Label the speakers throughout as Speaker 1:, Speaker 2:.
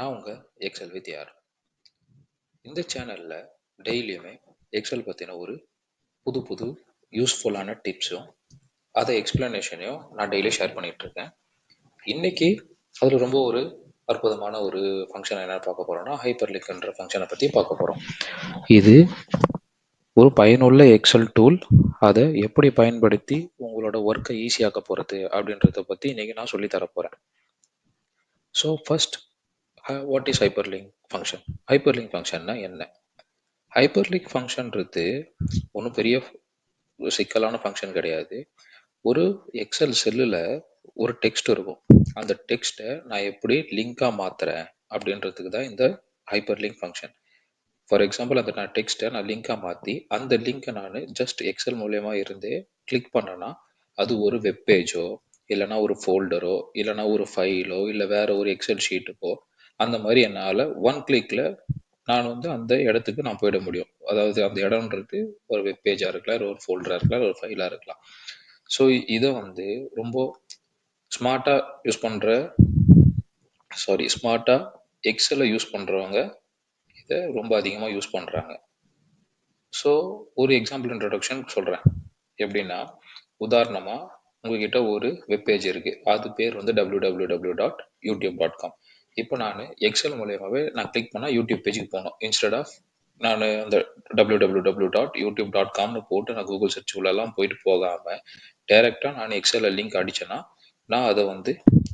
Speaker 1: நான் உங்க XL with யார். இந்த சேனல்ல டெய்லியுமே எக்ஸல் பத்தின ஒரு புது புது யூஸ்ஃபுல்லான டிப்ஸும் அதை எக்ஸ்பிளனேஷனையும் நான் டெய்லி ஷேர் பண்ணிட்டு இருக்கேன். இன்னைக்கு அதில் ரொம்ப ஒரு அற்புதமான ஒரு ஃபங்க்ஷன் என்ன பார்க்க போறோம்னா ஹைப்பர் லிங்க்ன்ற ஃபங்க்ஷனை பற்றி பார்க்க போகிறோம். இது ஒரு பயனுள்ள எக்ஸல் டூல். அதை எப்படி பயன்படுத்தி உங்களோட ஒர்க்கை ஈஸியாக்க போகிறது அப்படின்றத பற்றி இன்னைக்கு நான் சொல்லி தர போகிறேன். So first, what is hyperlink function? Hyperlink ஃபங்க்ஷன்னா என்ன? ஹைப்பர்லிங்க் ஃபங்க்ஷன்றது ஒன்றும் பெரிய சிக்கலான ஃபங்க்ஷன் கிடையாது. ஒரு எக்ஸல் செல்லில் ஒரு டெக்ஸ்ட் இருக்கும். அந்த டெக்ஸ்ட்டை நான் எப்படி லிங்காக மாற்றுறேன் அப்படின்றதுக்கு தான் இந்த ஹைப்பர்லிங்க் ஃபங்க்ஷன். ஃபார் எக்ஸாம்பிள், அந்த நான் டெக்ஸ்ட்டை நான் லிங்காக மாற்றி அந்த லிங்க்கை நான் ஜஸ்ட் எக்ஸல் மூலயமா இருந்தே கிளிக் பண்ணேன்னா அது ஒரு வெப் பேஜோ இல்லைனா ஒரு ஃபோல்டரோ இல்லைனா ஒரு ஃபைலோ இல்லை வேற ஒரு எக்ஸல் ஷீட்டுக்கோ அந்த மாதிரி என்னால் ஒன் கிளிக்கில் நான் அந்த இடத்துக்கு நான் போயிட முடியும். அதாவது அந்த இடம்ன்றது ஒரு வெப் பேஜாக இருக்கலாம், ஒரு ஃபோல்டராக இருக்கலாம், ஒரு ஃபைலாக இருக்கலாம். ஸோ இதை ரொம்ப ஸ்மார்ட்டாக எக்ஸலை யூஸ் பண்ணுறவங்க இதை ரொம்ப அதிகமாக யூஸ் பண்ணுறாங்க. ஸோ ஒரு எக்ஸாம்பிள் இன்ட்ரடக்ஷன் சொல்கிறேன். எப்படின்னா, உதாரணமாக உங்ககிட்ட ஒரு வெப் பேஜ் இருக்குது. அது பேர் www.youtube.com. இப்போ நான் எக்ஸல் மூலயமாவே நான் கிளிக் பண்ணால் யூடியூப் பேஜுக்கு போகணும். இன்ஸ்டெட் ஆஃப் நான் அந்த www.youtube.comனு போட்டு நான் கூகுள் சர்ச் உள்ளெல்லாம் போயிட்டு போகாமல் டைரெக்டாக நான் எக்ஸலில் லிங்க் அடித்தேன்னா நான் அதை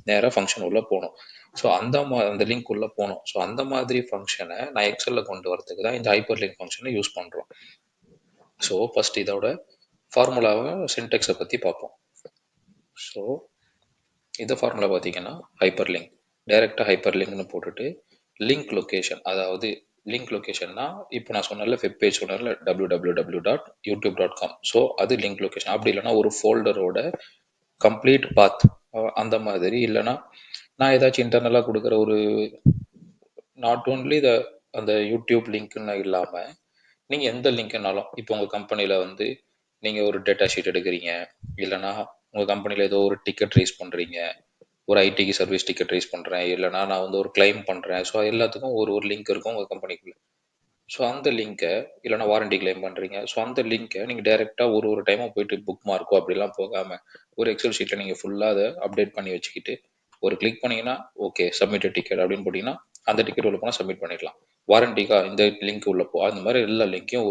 Speaker 1: நேராக ஃபங்க்ஷன் உள்ளே போகணும். ஸோ அந்த லிங்க் உள்ளே போகணும். ஸோ அந்த மாதிரி ஃபங்க்ஷனை நான் எக்ஸலில் கொண்டு வரதுக்கு தான் இந்த ஹைப்பர் லிங்க் ஃபங்க்ஷனை யூஸ் பண்ணுறோம். ஸோ ஃபர்ஸ்ட் இதோட ஃபார்முலாவை சின்டெக்ஸை பற்றி பார்ப்போம். ஸோ இந்த ஃபார்முலா பார்த்தீங்கன்னா ஹைப்பர் லிங்க், டைரெக்டாக ஹைப்பர் லிங்க்னு போட்டுட்டு லிங்க் லொக்கேஷன், அதாவது லிங்க் லொக்கேஷன்னா இப்போ நான் சொன்னல வெப் பேஜ் சொன்னல www.youtube.com. ஸோ அது லிங்க் லொக்கேஷன். அப்படி இல்லைன்னா ஒரு ஃபோல்டரோட கம்ப்ளீட் பாத் அந்த மாதிரி, இல்லைன்னா நான் ஏதாச்சும் இன்டர்னலாக கொடுக்குற ஒரு நாட் ஓன்லி அந்த யூடியூப் லிங்க்னு இல்லாமல் நீங்கள் எந்த லிங்க்னாலும், இப்போ உங்கள் கம்பெனியில் நீங்கள் ஒரு டேட்டா ஷீட் எடுக்கிறீங்க, இல்லைனா உங்கள் கம்பெனியில் ஏதோ ஒரு டிக்கெட் ரைஸ் பண்ணுறீங்க, ஒரு ஐடிக்கு சர்வீஸ் டிக்கெட் ரைஸ் பண்ணுறேன், இல்லைனா நான் ஒரு கிளைம் பண்ணுறேன். ஸோ எல்லாத்துக்கும் ஒரு லிங்க் இருக்கும் உங்கள் கம்பெனிக்குள்ளே. ஸோ அந்த லிங்க்கை, இல்லைனா வாரண்டி கிளைம் பண்ணுறீங்க, ஸோ அந்த லிங்க்கை நீங்கள் டைரெக்டாக ஒரு டைமாக போயிட்டு புக் மார்க்கோ அப்படிலாம் போகாமல் ஒரு எக்ஸல் ஷீட்டில் நீங்கள் ஃபுல்லாக அதை அப்டேட் பண்ணி வச்சுக்கிட்டு ஒரு கிளிக் பண்ணிங்கன்னா ஓகே சப்மிட் டிக்கெட் அப்படின்னு போட்டிங்கன்னா அந்த டிக்கெட் உள்ள போனால் சப்மிட் பண்ணிடலாம். வாரண்டிக்கா இந்த லிங்க் உள்ள போ, அந்த மாதிரி எல்லா லிங்க்கையும்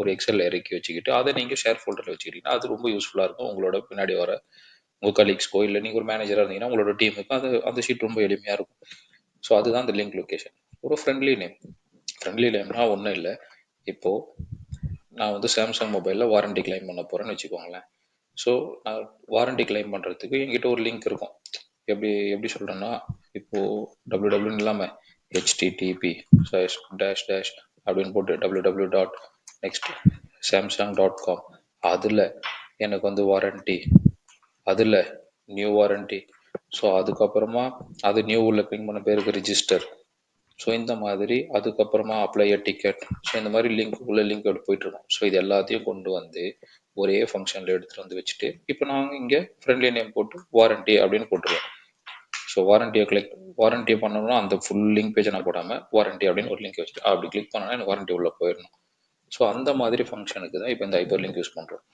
Speaker 1: ஒரு எக்ஸலில் இறக்கி வச்சுக்கிட்டு அதை நீங்கள் ஷேர் ஃபோல்டரில் வச்சுக்கிட்டீங்கன்னா அது ரொம்ப யூஸ்ஃபுல்லாக இருக்கும். உங்களோட பின்னாடி வர உங்கள் கலீக்ஸ்க்கோ இல்லை நீங்கள் ஒரு மேனேஜராக இருந்தீங்கன்னா உங்களோட டீமுக்கு அந்த ஷீட் ரொம்ப எளிமையாக இருக்கும். ஸோ அதுதான் அந்த லிங்க் லொக்கேஷன். ஒரு ஃப்ரெண்ட்லி நேம்னா ஒன்றும் இல்லை. இப்போது நான் சாம்சங் மொபைலில் வாரண்டி கிளைம் பண்ண போகிறேன்னு வச்சுக்கோங்களேன். ஸோ நான் வாரண்டி கிளைம் பண்ணுறதுக்கு என்கிட்ட ஒரு லிங்க் இருக்கும். எப்படி சொல்கிறேன்னா, இப்போது www இல்லாமல் http:// அப்படின்னு போட்டு www.nextsamsung.com அதில் எனக்கு வாரண்டி, அதில் நியூ வாரண்டி, ஸோ அதுக்கப்புறமா அது நியூ உள்ள கிளிக் பண்ண பேருக்கு ரிஜிஸ்டர், ஸோ இந்த மாதிரி அதுக்கப்புறமா அப்ளை டிக்கெட், ஸோ இந்த மாதிரி லிங்க் எடுத்து போயிட்டுருக்கோம். ஸோ இது எல்லாத்தையும் கொண்டு ஒரே ஃபங்க்ஷனில் எடுத்துகிட்டு வச்சுட்டு இப்போ நாங்கள் இங்கே ஃப்ரெண்ட்லி நேம் போட்டு வாரண்டி அப்படின்னு போட்டுருவோம். ஸோ வாரண்டியை பண்ணணும்னா அந்த ஃபுல் லிங்க் பேஜை நான் போடாமல் வாரண்டி அப்படின்னு ஒரு லிங்க் வச்சுட்டு அப்படி கிளிக் பண்ணோன்னா எனக்கு வாரண்டி உள்ளே போயிடணும். ஸோ அந்த மாதிரி ஃபங்க்ஷனுக்கு தான் இப்போ இந்த ஹைப்பர் லிங்க் யூஸ் பண்ணுறோம்.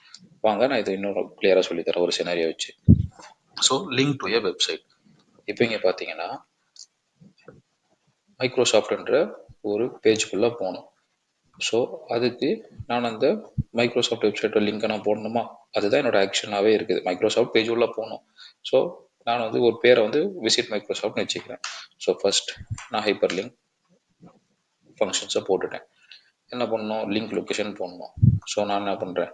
Speaker 1: வாங்க நான் இதை இன்னும் கிளியராக சொல்லித்தரேன் ஒரு சினாரியை வச்சு. So link to A website. இப்போ இங்கே பார்த்தீங்கன்னா மைக்ரோசாஃப்ட்ன்ற ஒரு பேஜுக்குள்ளே போகணும். ஸோ அதுக்கு நான் அந்த மைக்ரோசாஃப்ட் வெப்சைட்டோட லிங்கை நான் போடணுமா, அதுதான் என்னோட ஆக்ஷனாகவே இருக்குது. மைக்ரோசாஃப்ட் பேஜ் உள்ளே போகணும். ஸோ நான் ஒரு பேரை விசிட் மைக்ரோசாஃப்ட்னு வச்சுக்கிறேன். ஸோ ஃபர்ஸ்ட் நான் ஹைப்பர் லிங்க் ஃபங்க்ஷன்ஸை போட்டுட்டேன். என்ன பண்ணணும், லிங்க் லொக்கேஷன் போடணும். ஸோ நான் என்ன பண்ணுறேன்,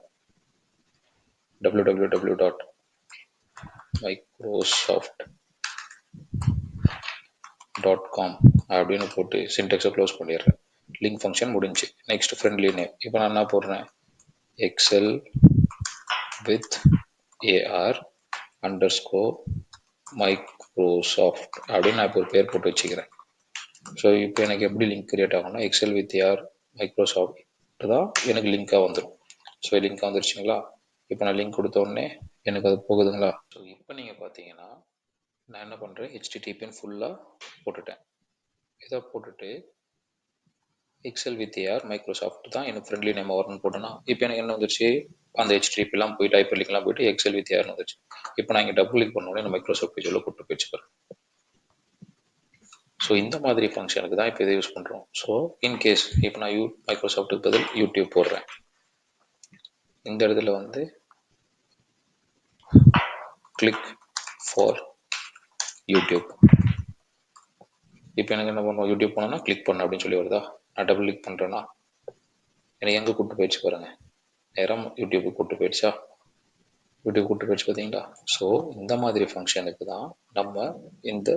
Speaker 1: www.microsoft.com அப்படின்னு போட்டு சின்டெக்ஸை க்ளோஸ் பண்ணிடுறேன். லிங்க் ஃபங்க்ஷன் முடிஞ்சு. Next friendly name. இப்போ நான் என்ன போடுறேன், Excel with AR underscore Microsoft அப்படின்னு நான் இப்போ ஒரு பேர் போட்டு வச்சுக்கிறேன். ஸோ இப்போ எனக்கு எப்படி லிங்க் கிரியேட் ஆகும்னா, எக்ஸல் வித் ஏஆர் மைக்ரோசாஃப்ட் தான் எனக்கு லிங்காக வந்துடும். ஸோ லிங்காக வந்துருச்சுங்களா. இப்போ நான் லிங்க் கொடுத்த உடனே எனக்கு அது போகுதுங்களா. ஸோ இப்போ நீங்கள் பார்த்தீங்கன்னா நான் என்ன பண்ணுறேன், ஹெச்டிடிபின்னு ஃபுல்லாக போட்டுட்டேன். இதை போட்டுட்டு எக்ஸல் வித் ஏஆர் மைக்ரோசாஃப்ட் தான் எனக்கு ஃப்ரெண்ட்லி நேம் வரணும்னு போட்டோன்னா இப்போ எனக்கு என்ன வந்துருச்சு, அந்த ஹெச்டிபிலாம் போயிட்டு ஹைப்பர்லிங்க்லாம் போயிட்டு எக்ஸல் வித் ஏஆர்னு வந்துருச்சு. இப்போ நான் இங்கே டபுள் கிளிக் பண்ணோடனே இந்த மைக்ரோசாஃப்ட் பேஜில் கூப்பிட்டு போயிடுச்சு பாருங்க. ஸோ இந்த மாதிரி ஃபங்க்ஷனுக்கு தான் இப்போ இதை யூஸ் பண்ணுறோம். ஸோ இன்கேஸ் இப்போ நான் மைக்ரோசாஃப்ட்டுக்கு பதில் யூடியூப் போடுறேன். இந்த இடத்துல வந்து கிளிக் ஃபார் யூடியூப். இப்போ எனக்கு என்ன பண்ணுவோம், யூடியூப் போனோன்னா கிளிக் பண்ண அப்படின்னு சொல்லி வருதா. நான் டபுள் கிளிக் பண்ணுறேன்னா எனக்கு எங்கே கூப்பிட்டு போயிடுச்சு பாருங்க, நேரம் யூடியூப்புக்கு கூப்பிட்டு போயிடுச்சா. யூடியூப் கூப்பிட்டு போயிடுச்சு பார்த்தீங்களா. ஸோ இந்த மாதிரி ஃபங்க்ஷனுக்கு தான் நம்ம இந்த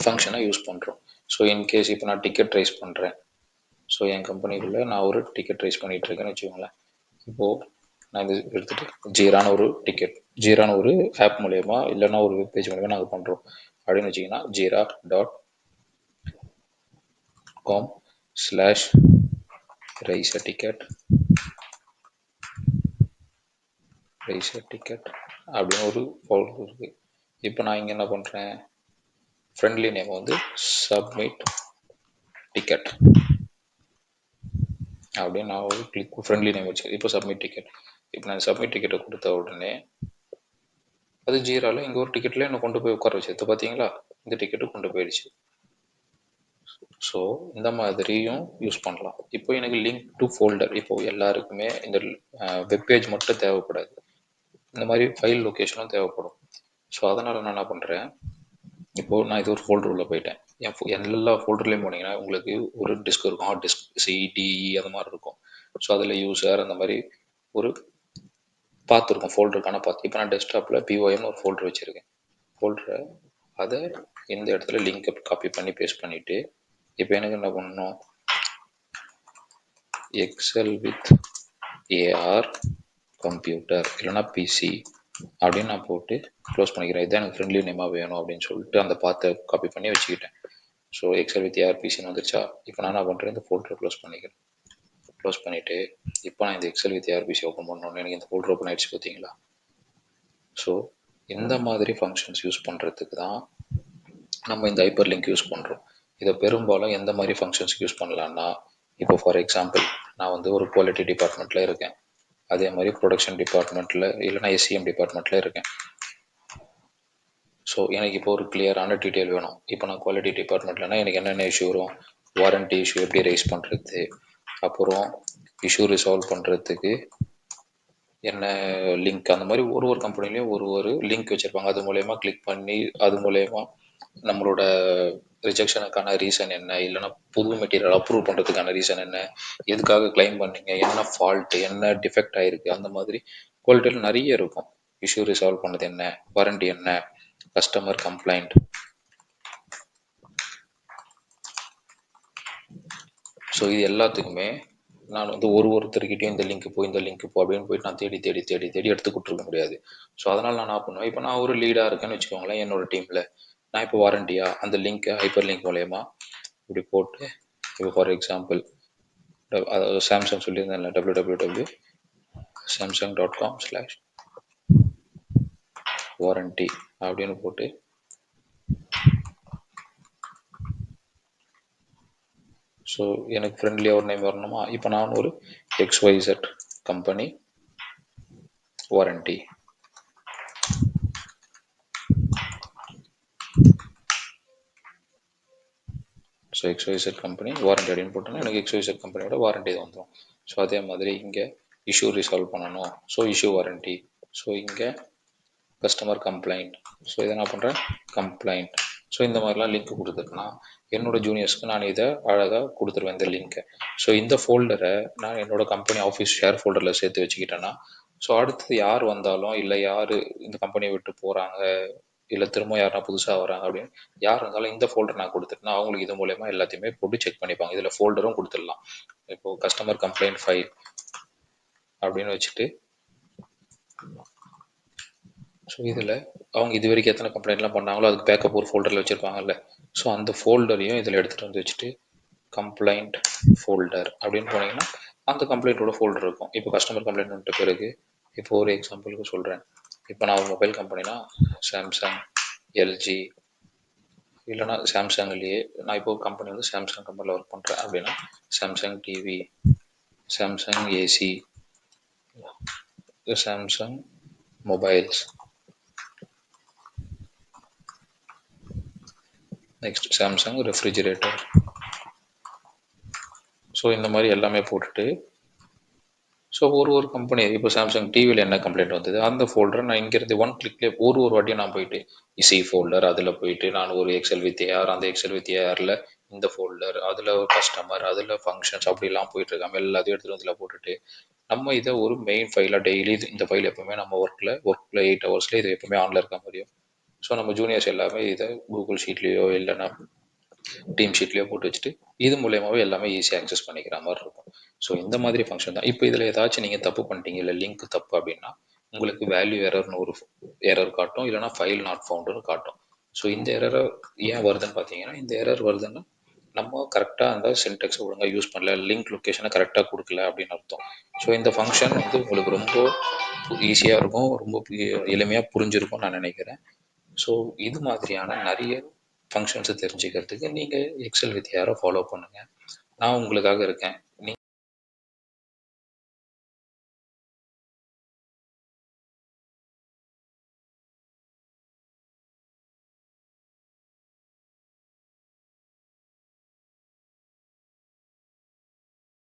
Speaker 1: ஃபங்க்ஷனை யூஸ் பண்ணுறோம். ஸோ இன்கேஸ் இப்போ நான் டிக்கெட் ரைஸ் பண்ணுறேன். ஸோ என் கம்பெனிக்குள்ளே நான் ஒரு டிக்கெட் ரைஸ் பண்ணிகிட்டு இருக்கேன்னு வச்சுக்கோங்களேன். இப்போது நான் இது எடுத்துகிட்டு ஜீரான ஒரு டிக்கெட், ஜீரான ஒரு ஆப் மூலயமா இல்லைன்னா ஒரு வெப் பேஜ் மூலயமா நாங்கள் பண்ணுறோம் அப்படின்னு வச்சிங்கன்னா jira.com/raise-a-ticket அப்படின்னு ஒரு ஃபோல்டர் இருக்குது. இப்போ நான் இங்கே என்ன பண்ணுறேன், ஃப்ரெண்ட்லி நேம் வந்து சப்மிட் டிக்கெட் அப்படின்னு நான் ஒரு கிளிக் ஃப்ரெண்ட்லி நேம் வச்சு இப்போ சப்மிட் டிக்கெட். இப்போ நான் சப்மிட் டிக்கெட்டை கொடுத்த உடனே அது ஜீராவில் இங்கே ஒரு டிக்கெட்டில் என்னை கொண்டு போய் உட்கார வச்சு பார்த்தீங்களா, இந்த டிக்கெட்டு கொண்டு போயிடுச்சு. ஸோ இந்த மாதிரியும் யூஸ் பண்ணலாம். இப்போ எனக்கு லிங்க் டு ஃபோல்டர், இப்போ எல்லாருக்குமே இந்த வெப்பேஜ் மட்டும் தேவைப்படாது, இந்த மாதிரி ஃபைல் லொக்கேஷனும் தேவைப்படும். ஸோ அதனால் நான் என்ன பண்ணுறேன், இப்போது நான் இது ஒரு ஃபோல்டர் உள்ளே போயிட்டேன். எல்லா ஃபோல்டர்லேயும் போனீங்கன்னா உங்களுக்கு ஒரு டிஸ்க் இருக்கும், ஹார்ட் டிஸ்க் சிடிஇ அந்த மாதிரி இருக்கும். ஸோ அதில் யூசர் அந்த மாதிரி ஒரு பாத் இருக்கும், ஃபோல்டருக்கான பாத். இப்போ நான் டெஸ்க்டாப்பில் பிஓஎம்னு ஒரு ஃபோல்டர் வச்சுருக்கேன். ஃபோல்டரை அதை இந்த இடத்துல லிங்கை காப்பி பண்ணி பேஸ்ட் பண்ணிவிட்டு இப்போ எனக்கு என்ன பண்ணணும், எக்ஸல் வித் ஏஆர் கம்ப்யூட்டர் இல்லைனா பிசி அப்படின்னு நான் போட்டு க்ளோஸ் பண்ணிக்கிறேன். இதுதான் எனக்கு ஃப்ரெண்ட்லி நேமாக வேணும் அப்படின்னு சொல்லிட்டு அந்த பாத்தை காப்பி பண்ணி வச்சுக்கிட்டேன். ஸோ எக்ஸல் வித் ஏஆர் பிசின்னு வந்துருச்சா. இப்போ நான் என்ன பண்ணுறேன், இந்த ஃபோல்டரை க்ளோஸ் பண்ணிக்கிறேன். க்ளோஸ் பண்ணிவிட்டு இப்போ நான் இந்த Excel with AR PC open பண்ணோன்னு எனக்கு இந்த ஃபோல்டர் ஓப்பன் ஆகிடுச்சு பார்த்தீங்களா. ஸோ இந்த மாதிரி ஃபங்க்ஷன்ஸ் யூஸ் பண்ணுறதுக்கு தான் நம்ம இந்த ஹைப்பர் லிங்க் யூஸ் பண்ணுறோம். இதை பெரும்பாலும் எந்த மாதிரி ஃபங்க்ஷன்ஸ்க்கு யூஸ் பண்ணலான்னா, இப்போ ஃபார் எக்ஸாம்பிள் நான் வந்து ஒரு குவாலிட்டி டிபார்ட்மெண்ட்டில் இருக்கேன், அதே மாதிரி ப்ரொடக்ஷன் டிபார்ட்மெண்ட்டில் இல்லைனா எஸ்சிஎம் டிபார்ட்மெண்ட்டில் இருக்கேன். ஸோ எனக்கு இப்போ ஒரு கிளியரான டீட்டெயில் வேணும். இப்போ நான் குவாலிட்டி டிபார்ட்மெண்ட்லனா எனக்கு என்னென்ன இஷ்யூ வரும், வாரண்ட்டி இஷ்யூ எப்படி ரைஸ் பண்ணுறது, அப்புறம் இஷ்யூ ரிசால்வ் பண்ணுறதுக்கு என்ன லிங்க், அந்த மாதிரி ஒரு கம்பெனிலையும் ஒரு லிங்க் வச்சுருப்பாங்க. அது மூலயமா கிளிக் பண்ணி அது மூலயமா நம்மளோட ரிஜெக்ஷனுக்கான ரீசன் என்ன, இல்லைனா புது மெட்டீரியல் அப்ரூவ் பண்ணுறதுக்கான ரீசன் என்ன, எதுக்காக கிளைம் பண்ணீங்க, என்ன ஃபால்ட்டு, என்ன டிஃபெக்ட் ஆகிருக்கு, அந்த மாதிரி குவாலிட்டியில் நிறைய இருக்கும். இஷ்யூ ரிசால்வ் பண்ணது என்ன, வாரண்டி என்ன, கஸ்டமர் கம்ப்ளைண்ட். ஸோ இது எல்லாத்துக்குமே நான் வந்து ஒருத்தர்கிட்டையும் இந்த லிங்க் போ அப்படின்னு போயிட்டு நான் தேடி எடுத்து கொடுத்துருக்க முடியாது. ஸோ அதனால் நான் என்ன பண்ணுவேன், இப்போ நான் ஒரு லீடாக இருக்கேன்னு வச்சுக்கோங்களேன் என்னோட டீமில், நான் இப்போ வாரண்டியா அந்த லிங்க்கை ஹைப்பர் லிங்க் மூலயமா இப்படி போட்டு, இப்போ ஃபார் எக்ஸாம்பிள் அதாவது சாம்சங் சொல்லியிருந்தேன்ல, www.samsung.com/warranty அப்படின்னு போட்டு ஸோ எனக்கு ஃப்ரெண்ட்லியாக ஒரு நேம் வரணுமா. இப்போ நான் ஒரு XYZ company warranty, so XYZ company warranty அப்படின்னு போட்டோன்னா எனக்கு XYZ கம்பெனியோட வாரண்டி தான் வந்துடும். ஸோ அதே மாதிரி இங்கே இஷ்யூ ரிசால்வ் பண்ணணும், ஸோ இஷ்யூ வாரண்டி. ஸோ இங்கே கஸ்டமர் கம்ப்ளைண்ட், ஸோ இதை நான் பண்ணுறேன் கம்ப்ளைண்ட். ஸோ இந்த மாதிரிலாம் லிங்க் கொடுத்துருக்குன்னா என்னோடய ஜூனியர்ஸ்க்கு நான் இதை அழகாக கொடுத்துருவேன் இந்த லிங்க்கை. ஸோ இந்த ஃபோல்டரை நான் என்னோடய கம்பெனி ஆஃபீஸ் ஷேர் ஃபோல்டரில் சேர்த்து வச்சுக்கிட்டேன்னா, ஸோ அடுத்தது யார் வந்தாலும் இல்லை யார் இந்த கம்பெனியை விட்டு போகிறாங்க இல்லை திரும்ப யாருனா புதுசாக வராங்க அப்படின்னு யார் இருந்தாலும் இந்த ஃபோல்டர் நான் கொடுத்துட்டேன்னா அவங்களுக்கு இது மூலயமா எல்லாத்தையுமே போட்டு செக் பண்ணிப்பாங்க. இதில் ஃபோல்டரும் கொடுத்துடலாம். இப்போது கஸ்டமர் கம்ப்ளைண்ட் ஃபைல் அப்படின்னு வச்சுட்டு, ஸோ இதில் அவங்க இது வரைக்கும் எத்தனை கம்ப்ளைண்ட்லாம் பண்ணாங்களோ அதுக்கு பேக்கப் ஒரு ஃபோல்டரில் வச்சுருப்பாங்கல்ல, ஸோ அந்த ஃபோல்டரையும் இதில் எடுத்துகிட்டு வந்து வச்சுட்டு கம்ப்ளைண்ட் ஃபோல்டர் அப்படின்னு போனீங்கன்னா அந்த கம்ப்ளைண்ட்டோட ஃபோல்டர் இருக்கும். இப்போ கஸ்டமர் கம்ப்ளைண்ட் வந்துட்ட பிறகு இப்போ ஒரு எக்ஸாம்பிளுக்கு சொல்கிறேன், இப்போ நான் ஒரு மொபைல் கம்பெனினா சாம்சங், எல்ஜி, இல்லைனா சாம்சங்லேயே நான் இப்போ கம்பெனி வந்து சாம்சங் கம்பெனியில் ஒர்க் பண்ணுறேன் அப்படின்னா Samsung TV, Samsung AC, Samsung mobiles, next Samsung refrigerator. So இந்த மாதிரி எல்லாமே போட்டுட்டு ஸோ ஒரு கம்பெனி இப்போ சாம்சங் டிவியில் என்ன கம்ப்ளைண்ட் வந்தது அந்த ஃபோல்டரை நான் இங்கேருந்து ஒன் கிளிக்லேயே ஒரு வாட்டியும் நான் போயிட்டு இசி ஃபோல்டர் அதில் போயிட்டு நான் ஒரு எக்ஸல் வித் ஏஆர், அந்த எக்ஸல் வித் ஏஆரில் இந்த ஃபோல்டர், அதில் ஒரு கஸ்டமர், அதில் ஃபங்க்ஷன்ஸ் அப்படிலாம் போயிட்டு இருக்காம எல்லாத்தையும் எடுத்துகிட்டு அதில் போட்டுட்டு நம்ம இதை ஒரு மெயின் ஃபைலாக டெய்லி இந்த ஃபைல் எப்பவுமே நம்ம ஒர்க்கில் 8 ஹவர்ஸில் இது எப்பவுமே ஆனில் இருக்க முடியும். ஸோ நம்ம ஜூனியர்ஸ் எல்லாமே இதை கூகுள் ஷீட்லேயோ இல்லைன்னா டீம் ஷீட்லேயோ போட்டு வச்சுட்டு இது மூலயமாவே எல்லாமே ஈஸியாக ஆக்சஸ் பண்ணிக்கிற மாதிரி இருக்கும். ஸோ இந்த மாதிரி ஃபங்க்ஷன் தான். இப்போ இதில் ஏதாச்சும் நீங்கள் தப்பு பண்ணிட்டீங்க இல்லை லிங்க் தப்பு அப்படின்னா உங்களுக்கு வேல்யூ எரர்னு ஒரு எரர் காட்டும், இல்லைனா ஃபைல் நாட் ஃபவுண்டுன்னு காட்டும். ஸோ இந்த எரரை ஏன் வருதுன்னு பார்த்தீங்கன்னா இந்த எரர் வருதுன்னா நம்ம கரெக்டாக அந்த சின்டெக்ஸை ஒழுங்காக யூஸ் பண்ணல, லிங்க் லொக்கேஷனை கரெக்டாக கொடுக்கல அப்படின்னு அர்த்தம். ஸோ இந்த ஃபங்க்ஷன் வந்து உங்களுக்கு ரொம்ப ஈஸியாக இருக்கும், ரொம்ப எளிமையாக புரிஞ்சிருக்கும்னு நான் நினைக்கிறேன். ஸோ இது மாதிரியான நிறைய ஃபங்க்ஷன்ஸை தெரிஞ்சுக்கிறதுக்கு நீங்கள் எக்ஸல் வித் ஏஆரை ஃபாலோ பண்ணுங்கள். நான் உங்களுக்காக இருக்கேன்.